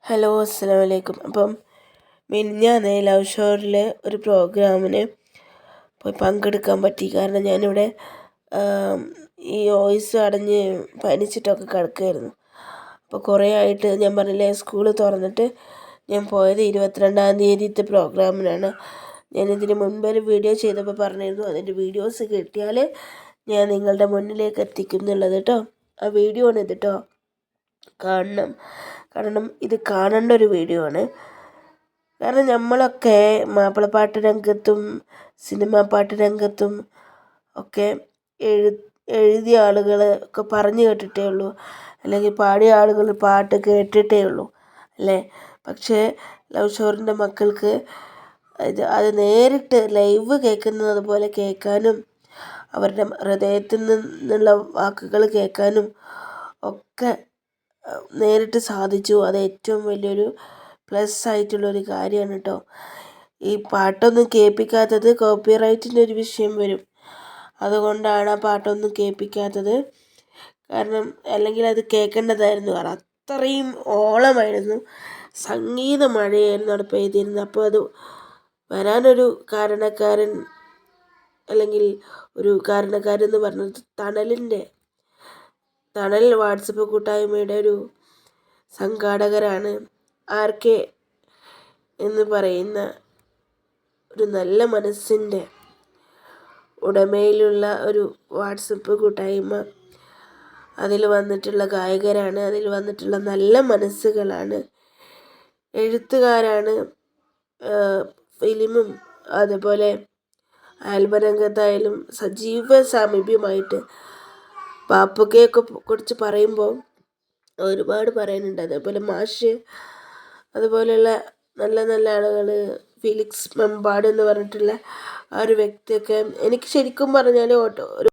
Hello അസ്സലാമു അലൈക്കും. അപ്പം മിനിഞ്ഞാന്ന് ലവ് ഷോറിൽ ഒരു പ്രോഗ്രാമിന് പോയി പങ്കെടുക്കാൻ പറ്റി. കാരണം ഞാനിവിടെ ഈ വോയിസ് അടഞ്ഞ് പനിച്ചിട്ടൊക്കെ കിടക്കുകയായിരുന്നു. അപ്പോൾ കുറേ ആയിട്ട് ഞാൻ പറഞ്ഞില്ലേ, സ്കൂൾ തുറന്നിട്ട് ഞാൻ പോയത് 22-ാം തീയതിത്തെ പ്രോഗ്രാമിനാണ്. ഞാനിതിന് മുൻപൊരു വീഡിയോ ചെയ്തപ്പോൾ പറഞ്ഞിരുന്നു, അതിൻ്റെ വീഡിയോസ് കിട്ടിയാൽ ഞാൻ നിങ്ങളുടെ മുന്നിലേക്ക് എത്തിക്കും എന്നുള്ളത് കേട്ടോ. ആ വീഡിയോ ആണ് ഇത് കേട്ടോ. കാരണം ഇത് കാണേണ്ട ഒരു വീഡിയോ ആണ്. കാരണം നമ്മളൊക്കെ മാപ്പിളപ്പാട്ട് രംഗത്തും സിനിമാ പാട്ട് രംഗത്തും ഒക്കെ എഴുതിയ ആളുകൾ ഒക്കെ പറഞ്ഞു കേട്ടിട്ടേ ഉള്ളൂ, അല്ലെങ്കിൽ പാടിയ ആളുകൾ പാട്ട് കേട്ടിട്ടേ ഉള്ളൂ അല്ലേ. പക്ഷേ ലവ് ഷോറിൻ്റെ മക്കൾക്ക് അത് നേരിട്ട് ലൈവ് കേൾക്കുന്നത് പോലെ കേൾക്കാനും അവരുടെ ഹൃദയത്തിൽ നിന്നുള്ള വാക്കുകൾ കേൾക്കാനും ഒക്കെ നേരിട്ട് സാധിച്ചു. അത് ഏറ്റവും വലിയൊരു പ്ലസ് ആയിട്ടുള്ളൊരു കാര്യമാണ് കേട്ടോ. ഈ പാട്ടൊന്നും കേൾപ്പിക്കാത്തത് കോപ്പിറൈറ്റിൻ്റെ ഒരു വിഷയം വരും, അതുകൊണ്ടാണ് ആ പാട്ടൊന്നും കേൾപ്പിക്കാത്തത്. കാരണം അല്ലെങ്കിൽ അത് കേൾക്കേണ്ടതായിരുന്നു. കാരണം അത്രയും ഓളമായിരുന്നു, സംഗീത മഴയായിരുന്നു അവിടെ പെയ്തിരുന്നത്. അപ്പോൾ അത് വരാനൊരു കാരണക്കാരൻ അല്ലെങ്കിൽ ഒരു കാരണക്കാരെന്ന് പറഞ്ഞത് തണൽ വാട്സപ്പ് കൂട്ടായ്മയുടെ ഒരു സംഘാടകരാണ്. RK എന്ന് പറയുന്ന ഒരു നല്ല മനസ്സിൻ്റെ ഉടമയിലുള്ള ഒരു വാട്സപ്പ് കൂട്ടായ്മ. അതിൽ വന്നിട്ടുള്ള ഗായകരാണ്, അതിൽ വന്നിട്ടുള്ള നല്ല മനസ്സുകളാണ്, എഴുത്തുകാരാണ്, ഫിലിമും അതുപോലെ ആൽബം രംഗത്തായാലും സജീവ സാമീപ്യമായിട്ട് പാപ്പുക്കയൊക്കെ കുറിച്ച് പറയുമ്പോൾ ഒരുപാട് പറയാനുണ്ട്. അതേപോലെ മാഷ്, അതുപോലെയുള്ള നല്ല നല്ല ആളുകൾ, ഫിലിക്സ് മെമ്പാട് എന്ന് പറഞ്ഞിട്ടുള്ള ആ ഒരു വ്യക്തിയൊക്കെ എനിക്ക് ശരിക്കും പറഞ്ഞാൽ ഒരു